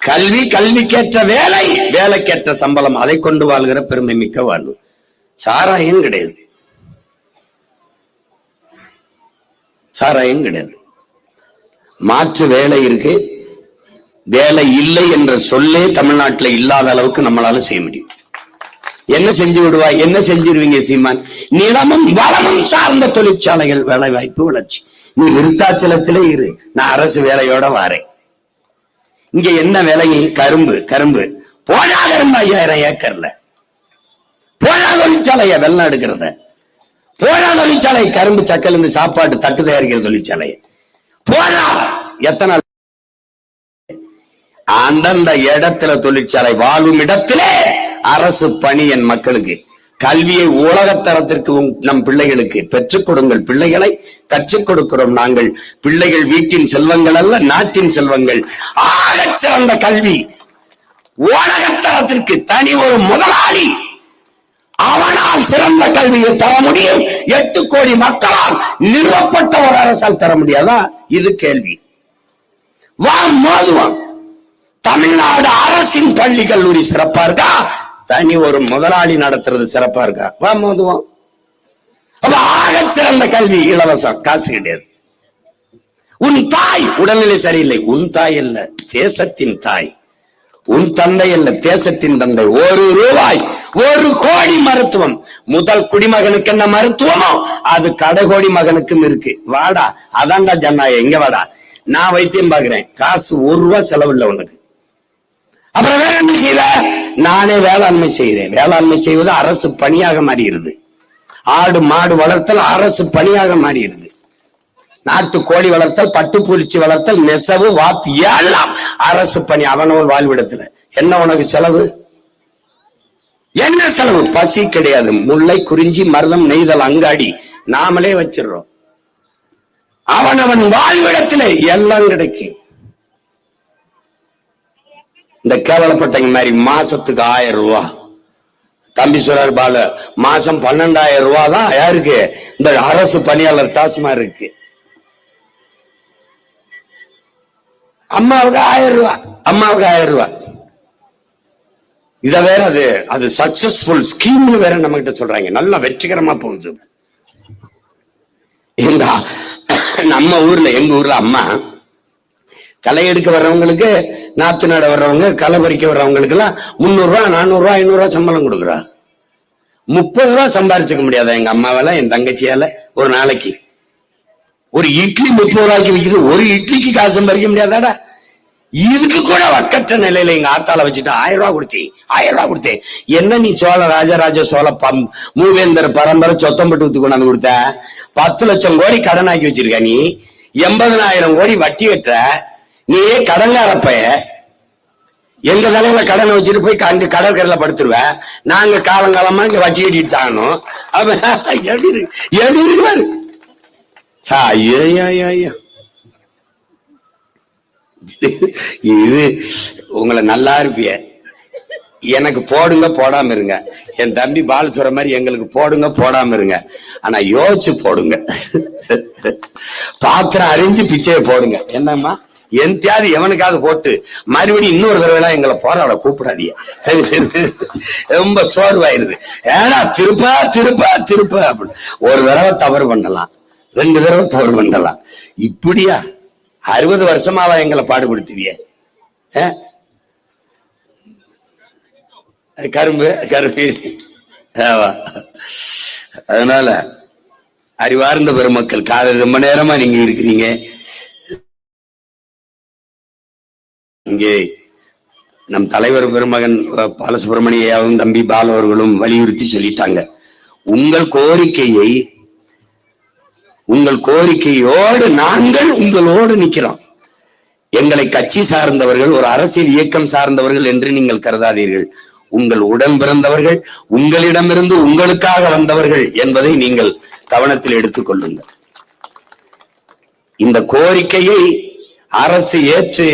கல்வி, கல்விக்கேற்ற வேலை, வேலைக்கேற்ற சம்பளம், அதை கொண்டு வாழ்கிற பெருமை மிக்க வாழ்வு. சாராயம் கிடையாது, சாராயம் கிடையாது. மாற்று வேலை இருக்கு. வேலை இல்லை என்ற சொல்லே தமிழ்நாட்டில் இல்லாத அளவுக்கு நம்மளால செய்ய முடியும். என்ன செஞ்சு விடுவாய்? என்ன செஞ்சிருவீங்க சீமான்? நிலமும் வளமும் சார்ந்த தொழிற்சாலைகள், வேலை வாய்ப்பு, வளர்ச்சி. நீ விருத்தாச்சலத்திலே இரு, நான் அரசு வேலையோட வாரேன். இங்க என்ன விலையை? கரும்பு. போனா கரும்பு 5000 ஏக்கர்ல. போனா தொழிற்சாலைய வெள்ளம் எடுக்கிறத, போனா தொழிற்சாலை கரும்பு சக்கல் இருந்து சாப்பாடு தட்டு தயாரிக்கிற தொழிற்சாலை போனா. எத்தனை அந்தந்த இடத்துல தொழிற்சாலை, வாழும் இடத்திலே அரசு பணி. என் மக்களுக்கு கல்வியை உலகத்தரத்திற்கு நம் பிள்ளைகளுக்கு பெற்றுக் கொடுங்கள். பிள்ளைகளை கற்றுக் கொடுக்கிறோம் நாங்கள். பிள்ளைகள் வீட்டின் செல்வங்கள் அல்ல, நாட்டின் செல்வங்கள். ஆகச் சிறந்த கல்வி உலகத்தரத்திற்கு தனி ஒரு முதலாளி அவனால் சிறந்த கல்வியை தர முடியும். 8 கோடி மக்களால் நிறுவப்பட்ட ஒரு அரசால் தர முடியாதா? இது கேள்வி. வா மோதுவோம். தமிழ்நாடு அரசின் பள்ளி கல்லூரி சிறப்பா இருக்கா? தனி ஒரு முதலாளி நடத்துறது சிறப்பா இருக்கா? வா மோதுவோம். அப்ப ஆகச் சிறந்த கல்வி இலவசம், காசு கிடையாது. உன் தாய் உடல்நிலை சரியில்லை, உன் தாய் அல்ல, தேசத்தின் தாய். உன் தந்தை அல்ல, தேசத்தின் தந்தை. 1 ரூபாய் 1 கோடி மருத்துவம். முதல் குடிமகனுக்கு என்ன மருத்துவமோ அது கடைகோடி மகனுக்கும் இருக்கு. வாடா, அதான்டா ஜனநாயகம். எங்க வாடா, நான் வைத்தியம் பாக்குறேன், காசு 1 ரூபாய் செலவு இல்லை உனக்கு. அப்புறம் வேற என்ன செய்யற? நானே வேளாண்மை செய்கிறேன். வேளாண்மை செய்வது அரசு பணியாக மாறிடுது. ஆடு மாடு வளர்த்தல் அரசு பணியாக மாறிடுது. நாட்டு கோழி வளர்த்தல், பட்டுப்பூச்சி வளர்த்தல், நெசவு, வாத்து எல்லாம் அரசு பணி. அவனவன் வாழ்விடத்துல என்ன உனக்கு செலவு? என்ன செலவு? பசி கிடையாது. முல்லை, குறிஞ்சி, மருதம், நெய்தல், அங்காடி நாமளே வச்சிடறோம். அவனவன் வாழ்விடத்துல எல்லாம் கிடைக்கும். இந்த கேவலப்பட்டங்க மாதிரி மாசத்துக்கு 1000 ரூபாய். தம்பி சொல்றாரு பால, மாசம் 12,000 ரூபாய் தான் யாருக்கு? இந்த அரசு பணியாளர் டாஸ்மாக் இருக்கு. அம்மாவுக்கு 1000 ரூபாய், அம்மாவுக்கு 1000 ரூபாய். இத வேற அது சக்சஸ்ஃபுல் ஸ்கீம் வேற நம்ம கிட்ட சொல்றாங்க. நல்லா வெற்றிகரமா போகுது. நம்ம ஊர்ல, எங்க ஊர்ல அம்மா களை எடுக்க வர்றவங்களுக்கு, நாத்து நட வர்றவங்க, களை பறிக்க வர்றவங்களுக்கு எல்லாம் 300 ரூபாய், 400 ரூபாய், 500 ரூபாய் சம்பளம் கொடுக்குறா. 30 ரூபாய் சம்பாரிச்சுக்க முடியாதா எங்க அம்மாவால, என் தங்கச்சியால? ஒரு நாளைக்கு ஒரு இட்லி 30 ரூபாய்க்கு விக்குது. ஒரு இட்லிக்கு காசு சம்பாதிக்க முடியாதாடா? இதுக்கு கூட வக்கற்ற நிலையில எங்க ஆத்தால வச்சுட்டு 1000 ரூபாய் கொடுத்தேன். என்ன நீ ராஜராஜ சோழ மூவேந்தர் பரம்பரை சொத்தம்பட்டு ஊத்து கொண்டாந்து கொடுத்த? 10 லட்சம் கோடி கடன் ஆக்கி வச்சிருக்க நீ. 80,000 கோடி வட்டி கட்டுற நீயே கடங்காரப்ப. எங்க தலையில கடனை வச்சுட்டு போய் அங்க கடற்கரையில படுத்துருவ. நாங்க காலங்காலமா இங்க வட்டி கட்டிட்டு தாங்கணும். எப்படி இருப்பாரு? இது உங்களை நல்லா இருப்பிய. எனக்கு போடுங்க, போடாம இருங்க. என் தம்பி பாலு சொல்ற மாதிரி எங்களுக்கு போடுங்க, போடாம இருங்க. ஆனா யோசிச்சு போடுங்க. பாத்திரம் அறிஞ்சு பிச்சையை போடுங்க. என்னம்மா, எந்தையாவது எவனுக்காவது போட்டு மறுபடியும் இன்னொரு தடவை எங்களை போராட கூப்பிடாதீங்க. ரொம்ப சோர்வாயிருது. ஏன்னா திருப்ப அப்படின்னு ஒரு தடவை தவறு பண்ணலாம், 2 தடவை தவறு பண்ணலாம். இப்படியா 60 வருஷமாவா எங்களை பாடுபடுத்துவிய? கரும்பு. அதனால அறிவார்ந்த பெருமக்கள், காலையில் ரொம்ப நேரமா நீங்க இருக்கிறீங்க இங்கே. நம் தலைவர் பெருமகன் பாலசுப்ரமணியாவும் தம்பி பாலு அவர்களும் வலியுறுத்தி சொல்லிட்டாங்க. உங்கள் கோரிக்கையோடு நாங்கள் உங்களோடு நிக்கிறோம். எங்களை கட்சி சார்ந்தவர்கள், ஒரு அரசியல் இயக்கம் சார்ந்தவர்கள் என்று நீங்கள் கருதாதீர்கள். உங்கள் உடன் பிறந்தவர்கள், உங்களிடமிருந்து உங்களுக்காக வந்தவர்கள் என்பதை நீங்கள் கவனத்தில் எடுத்துக் கொள்ளுங்கள். இந்த கோரிக்கையை அரசு ஏற்று,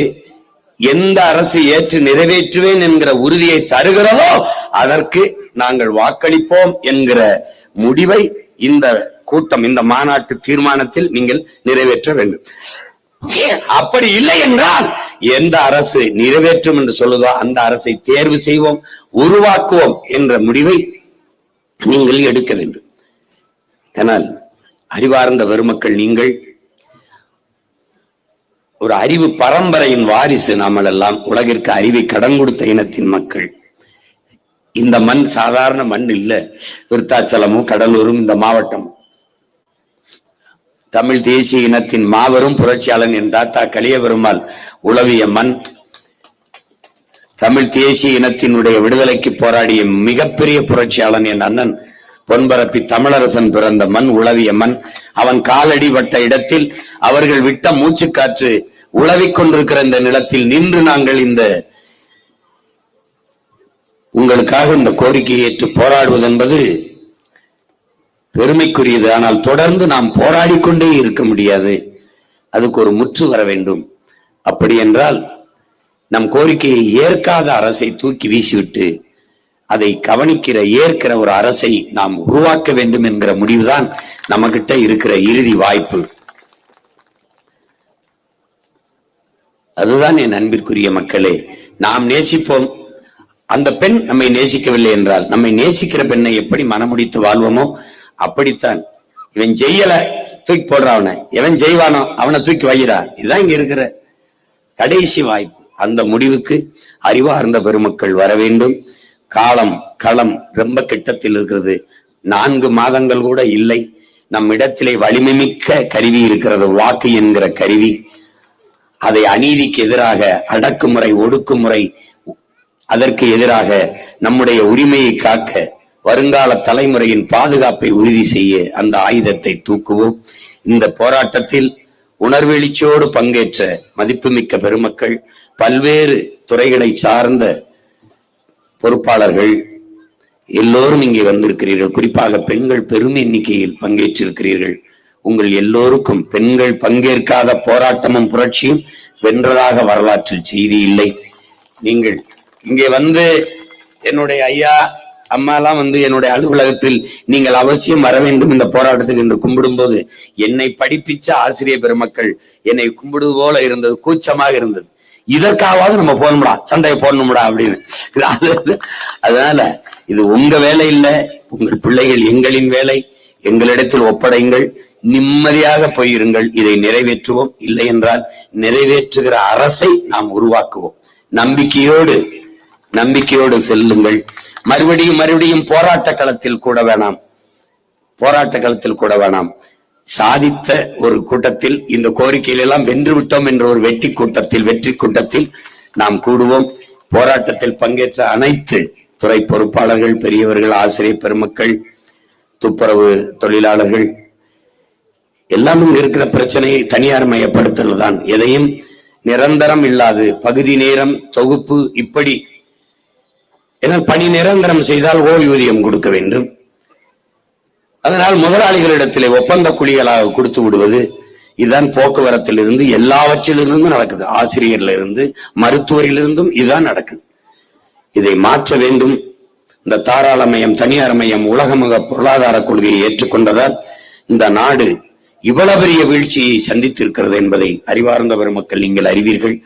எந்த அரசு ஏற்று நிறைவேற்றுவேன் என்கிற உறுதியை தருகிறதோ அதற்கு நாங்கள் வாக்களிப்போம் என்கிற முடிவை இந்த கூட்டம், இந்த மாநாட்டு தீர்மானத்தில் நீங்கள் நிறைவேற்ற வேண்டும். அப்படி இல்லை என்றால் எந்த அரசு நிறைவேற்றும் என்று சொல்லுதோ அந்த அரசை தேர்வு செய்வோம், உருவாக்குவோம் என்ற முடிவை நீங்கள் எடுக்க வேண்டும். ஆனால் அறிவார்ந்த பெருமக்கள், நீங்கள் ஒரு அறிவு பரம்பரையின் வாரிசு. நாமல் எல்லாம் உலகிற்கு அறிவை கடன் கொடுத்த இனத்தின் மக்கள். இந்த மண் சாதாரண மண் இல்ல. விருத்தாச்சலமும் கடலூரும் இந்த மாவட்டம் தமிழ் தேசிய இனத்தின் மாபெரும் புரட்சியாளன் என் தாத்தா கலியபெருமாள் உளவிய மண், தமிழ் தேசிய இனத்தினுடைய விடுதலைக்கு போராடிய மிகப்பெரிய புரட்சியாளன் என் அண்ணன் பொன்பரப்பி தமிழரசன் பிறந்த மண், உளவிய மண். அவன் காலடி பட்ட இடத்தில் அவர்கள் விட்ட மூச்சுக்காற்று உளவிக் கொண்டிருக்கிற இந்த நிலத்தில் நின்று நாங்கள் இந்த உங்களுக்காக இந்த கோரிக்கையை ஏற்று போராடுவது என்பது பெருமைக்குரியது. ஆனால் தொடர்ந்து நாம் போராடிக்கொண்டே இருக்க முடியாது, அதுக்கு ஒரு முற்று வர வேண்டும். அப்படி என்றால் நம் கோரிக்கையை ஏற்காத அரசை தூக்கி வீசிவிட்டு அதை கவனிக்கிற ஏற்கிற ஒரு அரசை நாம் உருவாக்க வேண்டும் என்கிற முடிவுதான் நம்மகிட்ட இருக்கிற இறுதி வாய்ப்பு. அதுதான் என் அன்பிற்குரிய மக்களே, நாம் நேசிப்போம். அந்த பெண் நம்மை நேசிக்கவில்லை என்றால் நம்மை நேசிக்கிற பெண்ணை எப்படி மனமுடித்து வாழ்வோமோ அப்படித்தான். இவன் செய்யல, தூக்கி போடுற அவனை, எவன் செய்வானோ அவனை தூக்கி வைக்கிறா. இதுதான் இங்க இருக்கிற கடைசி வாய்ப்பு. அந்த முடிவுக்கு அறிவார்ந்த பெருமக்கள் வர வேண்டும். காலம் களம் ரொம்ப கிட்டத்தில் இருக்கிறது. 4 மாதங்கள் கூட இல்லை. நம் இடத்திலே வலிமை மிக்க கருவி இருக்கிறது, வாக்கு என்கிற கருவி. அதை அநீதிக்கு எதிராக, அடக்குமுறை ஒடுக்குமுறை அதற்கு எதிராக நம்முடைய உரிமையை காக்க, வருங்கால தலைமுறையின் பாதுகாப்பை உறுதி செய்ய அந்த ஆயுதத்தை தூக்குவோம். இந்த போராட்டத்தில் உணர்வெழுச்சியோடு பங்கேற்ற மதிப்புமிக்க பெருமக்கள், பல்வேறு துறைகளை சார்ந்த பொறுப்பாளர்கள் எல்லோரும் இங்கே வந்திருக்கிறீர்கள். குறிப்பாக பெண்கள் பெரும் எண்ணிக்கையில் பங்கேற்றிருக்கிறீர்கள். உங்கள் எல்லோருக்கும் பெண்கள் பங்கேற்காத போராட்டமும் புரட்சியும் வென்றதாக வரலாற்றில் செய்தி இல்லை. நீங்கள் இங்கே வந்து என்னுடைய ஐயா அம்மாலாம் வந்து என்னுடைய அலுவலகத்தில் நீங்கள் அவசியம் வர வேண்டும் இந்த போராட்டத்துக்கு என்று கும்பிடும் போது என்னை படிப்பிச்ச ஆசிரியர் பெருமக்கள் என்னை கும்பிடுவது போல இருந்தது, கூச்சமாக இருந்தது. இதற்காவது நம்ம போடணும்டா, சண்டையை போடணும்டா அப்படின்னு. அதனால இது உங்க வேலை இல்லை, உங்கள் பிள்ளைகள் எங்களின் வேலை. எங்களிடத்தில் ஒப்படைங்கள், நிம்மதியாக போயிருங்கள். இதை நிறைவேற்றுவோம். இல்லை என்றால் நிறைவேற்றுகிற அரசை நாம் உருவாக்குவோம். நம்பிக்கையோடு செல்லுங்கள். மறுபடியும் போராட்ட களத்தில் கூட வேணாம். சாதித்த ஒரு கூட்டத்தில் இந்த கோரிக்கையில் எல்லாம் வென்று விட்டோம் என்ற ஒரு வெற்றி கூட்டத்தில் நாம் கூடுவோம். போராட்டத்தில் பங்கேற்ற அனைத்து துறை பொறுப்பாளர்கள், பெரியவர்கள், ஆசிரியர் பெருமக்கள், துப்புரவு தொழிலாளர்கள் எல்லாம் இருக்கிற பிரச்சனையை தனியார் மயப்படுத்தல் தான். எதையும் நிரந்தரம் இல்லாது பகுதி நேரம் தொகுப்பு இப்படி. ஏன்னா பணி நிரந்தரம் செய்தால் ஓய்வூதியம் கொடுக்க வேண்டும். அதனால் முதலாளிகளிடத்திலே ஒப்பந்த குழிகளாக கொடுத்து விடுவது. இதுதான் போக்குவரத்திலிருந்து எல்லாவற்றிலிருந்தும் நடக்குது. ஆசிரியர்ல இருந்து மருத்துவரிலிருந்தும் இதுதான் நடக்குது. இதை மாற்ற வேண்டும். இந்த தாராளமயம், தனியார் மயம், உலகமுக பொருளாதார கொள்கையை ஏற்றுக்கொண்டதால் இந்த நாடு இவ்வளவு பெரிய வீழ்ச்சியை சந்தித்திருக்கிறது என்பதை அறிவார்ந்த பெருமக்கள் நீங்கள் அறிவீர்கள்.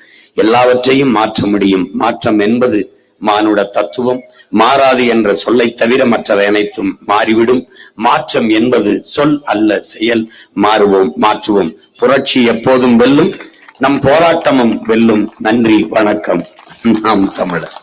எல்லாவற்றையும் மாற்ற முடியும். மாற்றம் என்பது மானுட தத்துவம். மாறாது என்ற சொல்லை தவிர மற்றவை அனைத்தும் மாறிவிடும். மாற்றம் என்பது சொல் அல்ல, செயல். மாற்றுவோம். புரட்சி எப்போதும் வெல்லும். நம் போராட்டமும் வெல்லும். நன்றி, வணக்கம். நாம் தமிழர்.